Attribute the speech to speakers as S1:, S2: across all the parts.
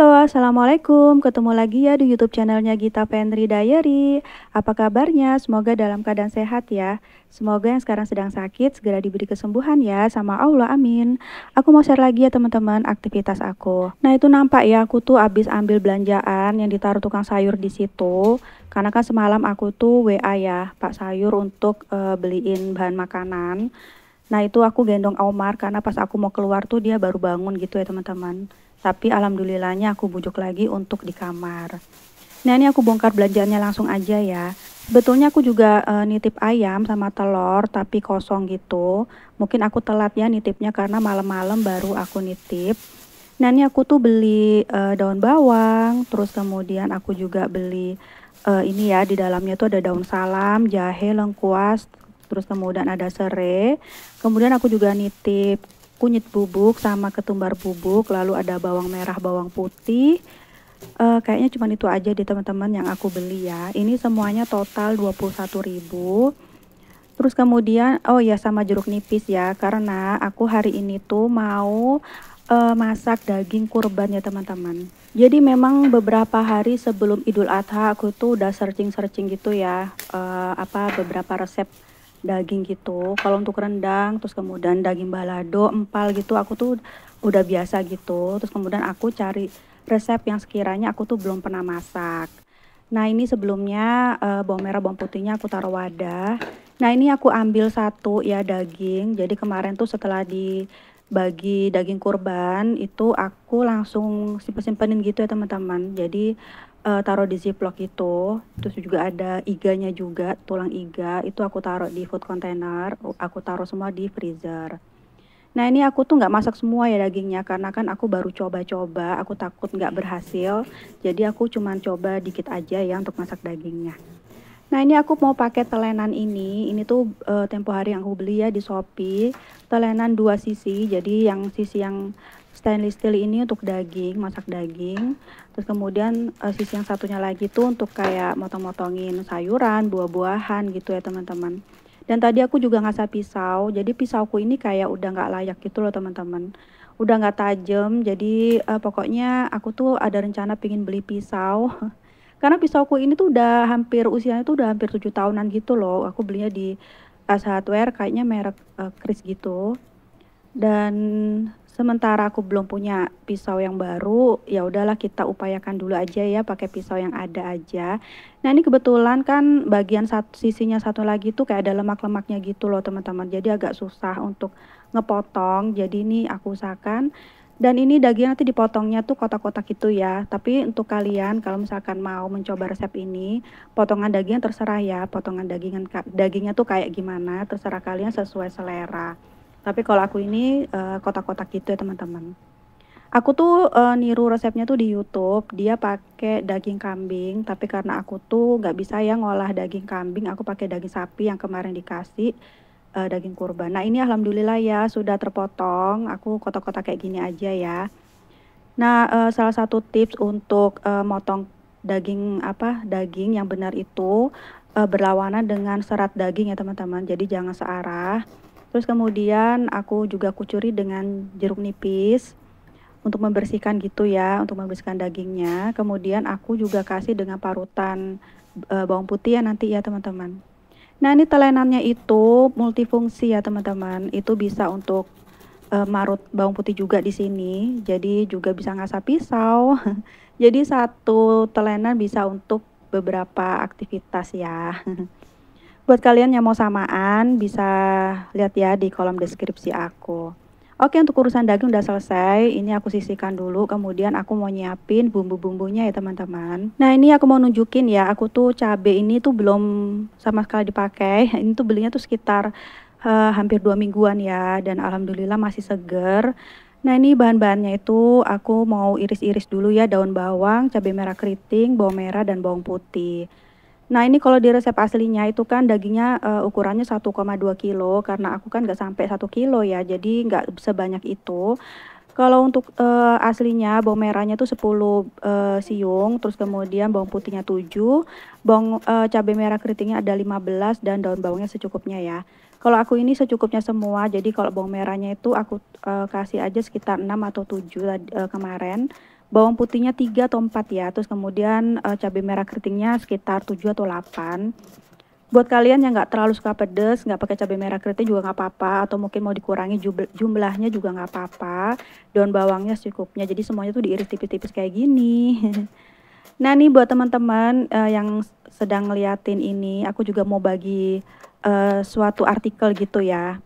S1: Halo, assalamualaikum. Ketemu lagi ya di YouTube channelnya Gita Pendri Diary. Apa kabarnya? Semoga dalam keadaan sehat ya. Semoga yang sekarang sedang sakit segera diberi kesembuhan ya, sama Allah, amin. Aku mau share lagi ya teman-teman aktivitas aku. Nah itu nampak ya, aku tuh abis ambil belanjaan yang ditaruh tukang sayur di situ. Karena kan semalam aku tuh WA ya, Pak Sayur untuk beliin bahan makanan. Nah itu aku gendong Omar karena pas aku mau keluar tuh dia baru bangun gitu ya teman-teman. Tapi alhamdulillahnya aku bujuk lagi untuk di kamar. Nah ini aku bongkar belanjaannya langsung aja ya. Sebetulnya aku juga nitip ayam sama telur tapi kosong gitu. Mungkin aku telat ya nitipnya karena malam-malam baru aku nitip. Nah ini aku tuh beli daun bawang, terus kemudian aku juga beli ini ya di dalamnya tuh ada daun salam, jahe, lengkuas, terus kemudian ada serai. Kemudian aku juga nitip kunyit bubuk sama ketumbar bubuk, lalu ada bawang merah, bawang putih. Kayaknya cuma itu aja di teman-teman yang aku beli ya. Ini semuanya total 21.000. Terus kemudian oh ya sama jeruk nipis ya, karena aku hari ini tuh mau masak daging kurban ya teman-teman. Jadi memang beberapa hari sebelum Idul Adha aku tuh udah searching-searching gitu ya, beberapa resep daging gitu. Kalau untuk rendang, terus kemudian daging balado, empal gitu, aku tuh udah biasa gitu. Terus kemudian aku cari resep yang sekiranya aku tuh belum pernah masak. Nah ini sebelumnya bawang merah, bawang putihnya aku taruh wadah. Nah ini aku ambil satu ya daging. Jadi kemarin tuh setelah dibagi daging kurban itu aku langsung simpenin gitu ya teman-teman. Jadi taruh di ziplock itu. Terus juga ada iganya juga, tulang iga itu aku taruh di food container. Aku taruh semua di freezer. Nah ini aku tuh nggak masak semua ya dagingnya karena kan aku baru coba-coba, aku takut nggak berhasil. Jadi aku cuman coba dikit aja ya untuk masak dagingnya. Nah ini aku mau pakai telenan ini tuh tempo hari yang aku beli ya di Shopee. Telenan 2 sisi, jadi yang sisi yang stainless steel ini untuk daging, masak daging. Terus kemudian sisi yang satunya lagi tuh untuk kayak motong-motongin sayuran, buah-buahan gitu ya teman-teman. Dan tadi aku juga ngasah pisau, jadi pisauku ini kayak udah nggak layak gitu loh teman-teman. Udah nggak tajam, jadi pokoknya aku tuh ada rencana pengen beli pisau. Karena pisauku ini tuh udah hampir usianya tuh udah hampir 7 tahunan gitu loh. Aku belinya di Ace Hardware kayaknya merek Kris gitu. Dan sementara aku belum punya pisau yang baru, ya udahlah kita upayakan dulu aja ya pakai pisau yang ada aja. Nah ini kebetulan kan bagian sisinya satu lagi tuh kayak ada lemak-lemaknya gitu loh teman-teman. Jadi agak susah untuk ngepotong. Jadi ini aku usahakan. Dan ini daging nanti dipotongnya tuh kotak-kotak gitu ya. Tapi untuk kalian kalau misalkan mau mencoba resep ini, potongan dagingnya terserah ya. Potongan dagingnya tuh kayak gimana, terserah kalian sesuai selera. Tapi kalau aku ini kotak-kotak gitu ya teman-teman. Aku tuh niru resepnya tuh di YouTube. Dia pakai daging kambing, tapi karena aku tuh nggak bisa ya ngolah daging kambing, aku pakai daging sapi yang kemarin dikasih daging kurban. Nah ini alhamdulillah ya sudah terpotong. Aku kotak-kotak kayak gini aja ya. Nah salah satu tips untuk motong daging yang benar itu berlawanan dengan serat daging ya teman-teman. Jadi jangan searah. Terus kemudian aku juga kucuri dengan jeruk nipis untuk membersihkan gitu ya, untuk membersihkan dagingnya. Kemudian aku juga kasih dengan parutan bawang putih ya nanti ya teman-teman. Nah ini telenannya itu multifungsi ya teman-teman. Itu bisa untuk marut bawang putih juga di sini. Jadi juga bisa ngasah pisau. Jadi satu telenan bisa untuk beberapa aktivitas ya. Buat kalian yang mau samaan bisa lihat ya di kolom deskripsi aku. Oke untuk urusan daging udah selesai. Ini aku sisihkan dulu. Kemudian aku mau nyiapin bumbu-bumbunya ya teman-teman. Nah ini aku mau nunjukin ya. Aku tuh cabai ini tuh belum sama sekali dipakai. Ini tuh belinya tuh sekitar hampir 2 mingguan ya. Dan alhamdulillah masih seger. Nah ini bahan-bahannya itu aku mau iris-iris dulu ya. Daun bawang, cabai merah keriting, bawang merah, dan bawang putih. Nah ini kalau di resep aslinya itu kan dagingnya ukurannya 1,2 kilo karena aku kan nggak sampai 1 kilo ya jadi nggak sebanyak itu. Kalau untuk aslinya bawang merahnya tuh 10 siung, terus kemudian bawang putihnya 7, cabai merah keritingnya ada 15 dan daun bawangnya secukupnya ya. Kalau aku ini secukupnya semua, jadi kalau bawang merahnya itu aku kasih aja sekitar 6 atau 7 kemarin. bawang putihnya 3 atau 4 ya, terus kemudian cabai merah keritingnya sekitar 7 atau 8. Buat kalian yang nggak terlalu suka pedes, nggak pakai cabai merah keriting juga nggak apa-apa, atau mungkin mau dikurangi jumlahnya juga nggak apa-apa. Daun bawangnya secukupnya, jadi semuanya tuh diiris tipis-tipis kayak gini. Nah nih buat teman-teman yang sedang ngeliatin ini, aku juga mau bagi suatu artikel gitu ya.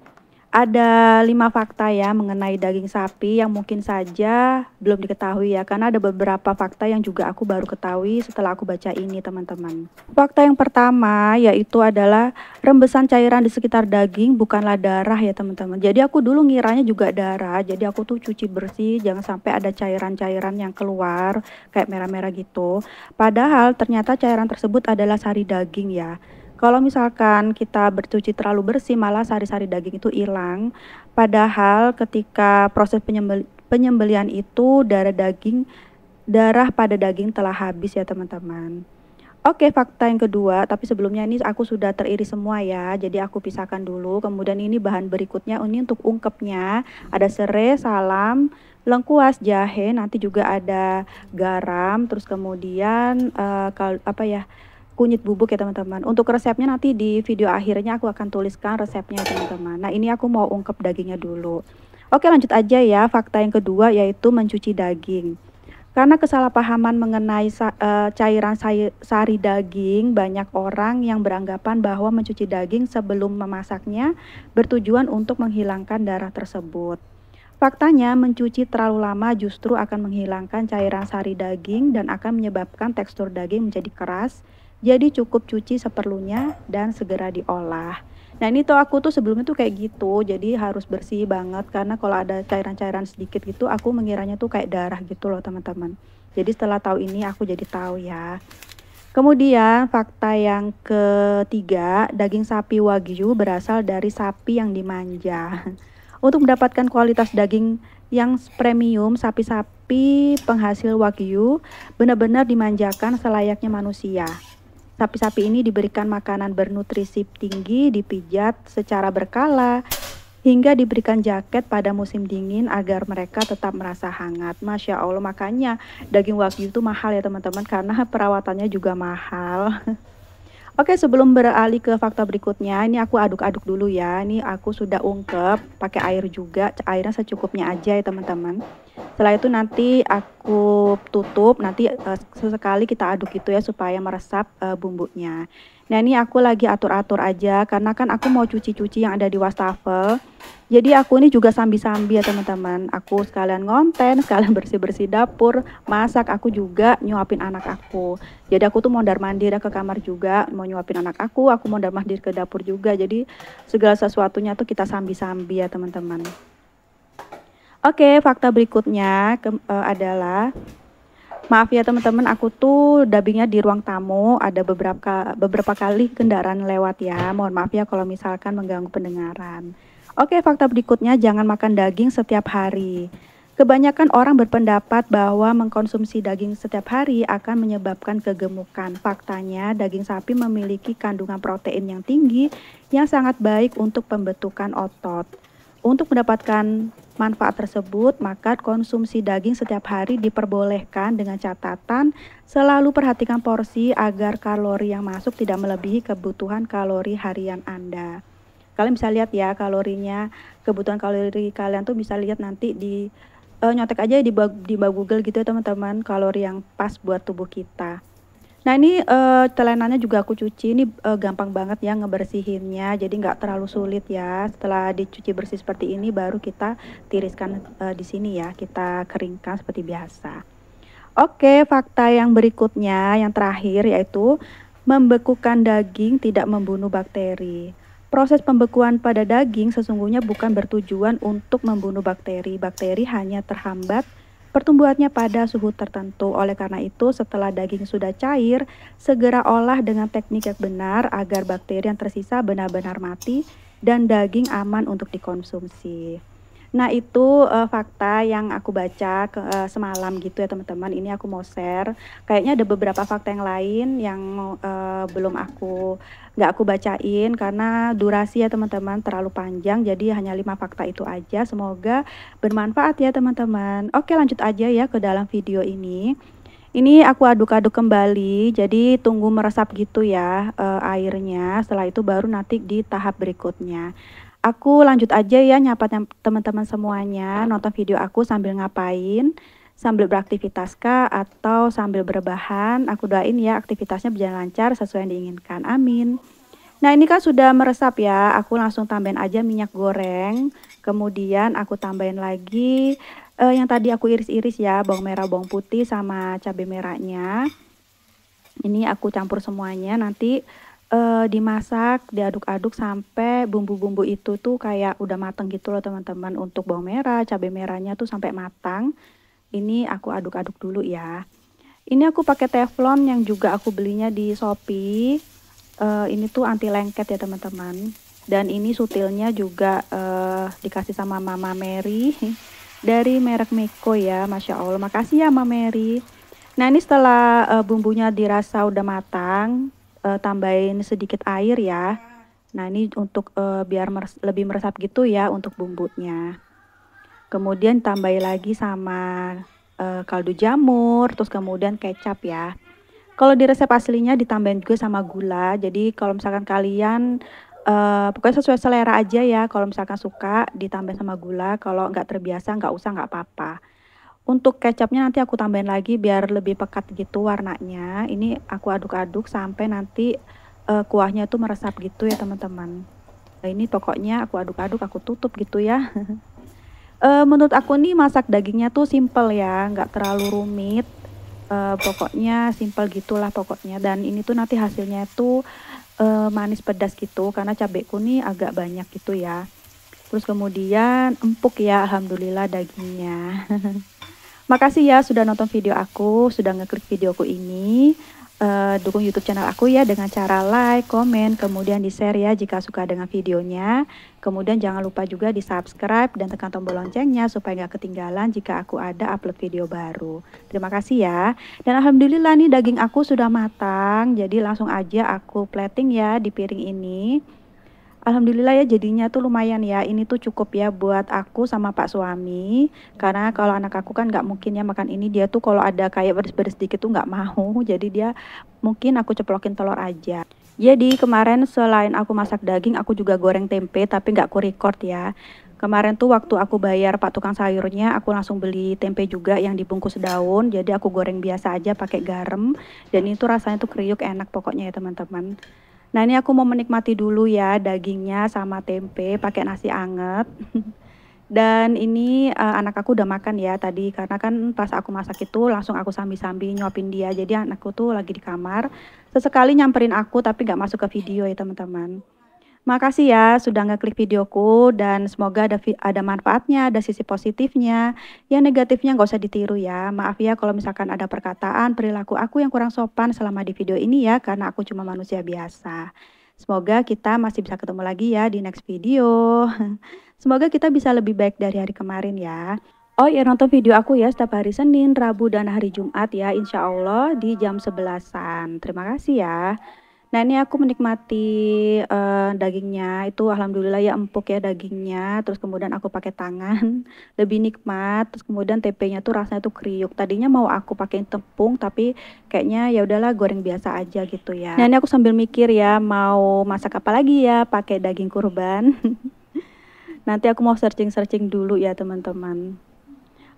S1: Ada 5 fakta ya mengenai daging sapi yang mungkin saja belum diketahui ya, karena ada beberapa fakta yang juga aku baru ketahui setelah aku baca ini teman-teman. Fakta yang pertama yaitu adalah rembesan cairan di sekitar daging bukanlah darah ya teman-teman. Jadi aku dulu ngiranya juga darah, jadi aku tuh cuci bersih jangan sampai ada cairan-cairan yang keluar kayak merah-merah gitu. Padahal ternyata cairan tersebut adalah sari daging ya. Kalau misalkan kita bercuci terlalu bersih, malah sari-sari daging itu hilang. Padahal ketika proses penyembelihan itu darah pada daging telah habis ya teman-teman. Oke, fakta yang kedua, tapi sebelumnya ini aku sudah teriris semua ya, jadi aku pisahkan dulu. Kemudian ini bahan berikutnya, ini untuk ungkepnya, ada serai, salam, lengkuas, jahe, nanti juga ada garam, terus kemudian kunyit bubuk ya teman-teman. Untuk resepnya nanti di video akhirnya aku akan tuliskan resepnya teman-teman. Nah ini aku mau ungkep dagingnya dulu. Oke lanjut aja ya, fakta yang kedua yaitu mencuci daging. Karena kesalahpahaman mengenai cairan sari daging, banyak orang yang beranggapan bahwa mencuci daging sebelum memasaknya bertujuan untuk menghilangkan darah tersebut. Faktanya, mencuci terlalu lama justru akan menghilangkan cairan sari daging dan akan menyebabkan tekstur daging menjadi keras. Jadi cukup cuci seperlunya dan segera diolah. Nah ini tuh aku tuh sebelumnya tuh kayak gitu, jadi harus bersih banget karena kalau ada cairan-cairan sedikit gitu aku mengiranya tuh kayak darah gitu loh teman-teman. Jadi setelah tahu ini aku jadi tahu ya. Kemudian fakta yang ketiga, daging sapi wagyu berasal dari sapi yang dimanja. Untuk mendapatkan kualitas daging yang premium, sapi-sapi penghasil wagyu benar-benar dimanjakan selayaknya manusia. Sapi-sapi ini diberikan makanan bernutrisi tinggi, dipijat secara berkala, hingga diberikan jaket pada musim dingin agar mereka tetap merasa hangat. Masya Allah, makanya daging wagyu itu mahal ya teman-teman, karena perawatannya juga mahal. Oke, sebelum beralih ke fakta berikutnya, ini aku aduk-aduk dulu ya. Ini aku sudah ungkep pakai air juga, airnya secukupnya aja ya teman-teman. Setelah itu nanti aku tutup, nanti sesekali kita aduk gitu ya supaya meresap bumbunya. Nah ini aku lagi atur-atur aja karena kan aku mau cuci-cuci yang ada di wastafel. Jadi aku ini juga sambi-sambi ya teman-teman. Aku sekalian ngonten, sekalian bersih-bersih dapur, masak, aku juga nyuapin anak aku. Jadi aku tuh mondar-mandir ke kamar juga, mau nyuapin anak aku mondar-mandir ke dapur juga. Jadi segala sesuatunya tuh kita sambi-sambi ya teman-teman. Oke, fakta berikutnya adalah, maaf ya teman-teman, aku tuh dubbingnya di ruang tamu, ada beberapa kali kendaraan lewat ya. Mohon maaf ya kalau misalkan mengganggu pendengaran. Oke, fakta berikutnya, jangan makan daging setiap hari. Kebanyakan orang berpendapat bahwa mengkonsumsi daging setiap hari akan menyebabkan kegemukan. Faktanya, daging sapi memiliki kandungan protein yang tinggi yang sangat baik untuk pembentukan otot. Untuk mendapatkan manfaat tersebut, maka konsumsi daging setiap hari diperbolehkan dengan catatan selalu perhatikan porsi agar kalori yang masuk tidak melebihi kebutuhan kalori harian Anda. Kalian bisa lihat ya kalorinya, kebutuhan kalori kalian tuh bisa lihat nanti di nyontek aja di Google gitu ya teman-teman, kalori yang pas buat tubuh kita. Nah ini telenannya juga aku cuci, ini gampang banget ya ngebersihinnya, jadi nggak terlalu sulit ya. Setelah dicuci bersih seperti ini baru kita tiriskan di sini ya, kita keringkan seperti biasa. Oke, fakta yang berikutnya, yang terakhir yaitu membekukan daging tidak membunuh bakteri. Proses pembekuan pada daging sesungguhnya bukan bertujuan untuk membunuh bakteri. Bakteri hanya terhambat pertumbuhannya pada suhu tertentu. Oleh karena itu, setelah daging sudah cair, segera olah dengan teknik yang benar agar bakteri yang tersisa benar-benar mati dan daging aman untuk dikonsumsi. Nah itu, fakta yang aku baca semalam gitu ya teman-teman, ini aku mau share. Kayaknya ada beberapa fakta yang lain yang, belum nggak aku bacain karena durasi ya teman-teman terlalu panjang, jadi hanya 5 fakta itu aja. Semoga bermanfaat ya teman-teman. Oke lanjut aja ya ke dalam video ini. Ini aku aduk-aduk kembali, jadi tunggu meresap gitu ya, airnya, setelah itu baru nanti di tahap berikutnya. Aku lanjut aja ya nyapa teman-teman semuanya, nonton video aku sambil ngapain, sambil beraktivitas kah, atau sambil berbahan. Aku doain ya aktivitasnya berjalan lancar sesuai yang diinginkan, amin. Nah ini kan sudah meresap ya, aku langsung tambahin aja minyak goreng, kemudian aku tambahin lagi yang tadi aku iris-iris ya, bawang merah, bawang putih, sama cabai merahnya. Ini aku campur semuanya, nanti dimasak, diaduk-aduk sampai bumbu-bumbu itu tuh kayak udah mateng gitu loh teman-teman. Untuk bawang merah, cabai merahnya tuh sampai matang. Ini aku aduk-aduk dulu ya. Ini aku pakai teflon yang juga aku belinya di Shopee. Ini tuh anti lengket ya teman-teman. Dan ini sutilnya juga dikasih sama Mama Mary dari merek Meko ya, Masya Allah. Makasih ya Mama Mary. Nah ini setelah bumbunya dirasa udah matang, tambahin sedikit air ya. Nah ini untuk biar lebih meresap gitu ya untuk bumbunya. Kemudian tambahin lagi sama kaldu jamur, terus kemudian kecap ya. Kalau di resep aslinya ditambahin juga sama gula. Jadi kalau misalkan kalian pokoknya sesuai selera aja ya. Kalau misalkan suka ditambah sama gula, kalau nggak terbiasa nggak usah, nggak apa-apa. Untuk kecapnya nanti aku tambahin lagi biar lebih pekat gitu warnanya. Ini aku aduk-aduk sampai nanti kuahnya tuh meresap gitu ya teman-teman. Nah, ini pokoknya aku aduk-aduk, aku tutup gitu ya. Menurut aku nih masak dagingnya tuh simple ya, nggak terlalu rumit. Pokoknya simple gitulah pokoknya. Dan ini tuh nanti hasilnya tuh manis pedas gitu karena cabeku nih agak banyak gitu ya. Terus kemudian empuk ya, alhamdulillah dagingnya. Makasih ya sudah nonton video aku, sudah ngeklik videoku ini. Dukung YouTube channel aku ya dengan cara like, komen, kemudian di-share ya jika suka dengan videonya. Kemudian jangan lupa juga di-subscribe dan tekan tombol loncengnya supaya nggak ketinggalan jika aku ada upload video baru. Terima kasih ya. Dan alhamdulillah nih daging aku sudah matang, jadi langsung aja aku plating ya di piring ini. Alhamdulillah ya jadinya tuh lumayan ya, ini tuh cukup ya buat aku sama Pak suami. Karena kalau anak aku kan nggak mungkin ya makan ini, dia tuh kalau ada kayak beres-beres dikit tuh nggak mau. Jadi dia mungkin aku ceplokin telur aja. Jadi kemarin selain aku masak daging, aku juga goreng tempe tapi nggak aku record ya. Kemarin tuh waktu aku bayar Pak tukang sayurnya, aku langsung beli tempe juga yang dibungkus daun. Jadi aku goreng biasa aja pakai garam. Dan itu rasanya tuh kriuk enak pokoknya ya teman-teman. Nah ini aku mau menikmati dulu ya dagingnya sama tempe pakai nasi anget. Dan ini anak aku udah makan ya tadi karena kan pas aku masak itu langsung aku sambil-sambil nyuapin dia. Jadi anakku tuh lagi di kamar. Sesekali nyamperin aku tapi nggak masuk ke video ya teman-teman. Makasih ya sudah ngeklik videoku dan semoga ada manfaatnya, ada sisi positifnya. Yang negatifnya nggak usah ditiru ya. Maaf ya kalau misalkan ada perkataan, perilaku aku yang kurang sopan selama di video ini ya, karena aku cuma manusia biasa. Semoga kita masih bisa ketemu lagi ya di next video. Semoga kita bisa lebih baik dari hari kemarin ya. Oh ya nonton video aku ya setiap hari Senin, Rabu, dan hari Jumat ya insya Allah di jam 11-an. Terima kasih ya. Nah ini aku menikmati dagingnya itu alhamdulillah ya empuk ya dagingnya. Terus kemudian aku pakai tangan lebih nikmat. Terus kemudian tempenya tuh rasanya tuh kriuk. Tadinya mau aku pakai tepung tapi kayaknya ya udahlah goreng biasa aja gitu ya. Nah ini aku sambil mikir ya mau masak apa lagi ya pakai daging kurban. Nanti aku mau searching-searching dulu ya teman-teman.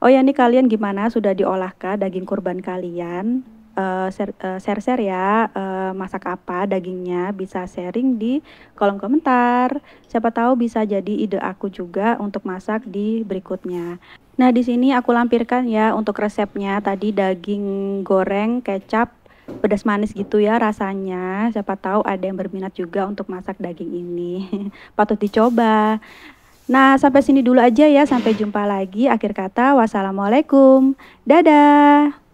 S1: Oh ya ini kalian gimana sudah diolahkah daging kurban kalian? Share-share ya masak apa dagingnya, bisa sharing di kolom komentar. Siapa tahu bisa jadi ide aku juga untuk masak di berikutnya. Nah di sini aku lampirkan ya untuk resepnya tadi daging goreng kecap pedas manis gitu ya rasanya. Siapa tahu ada yang berminat juga untuk masak daging ini. Patut dicoba. Nah sampai sini dulu aja ya, sampai jumpa lagi. Akhir kata wassalamualaikum, dadah.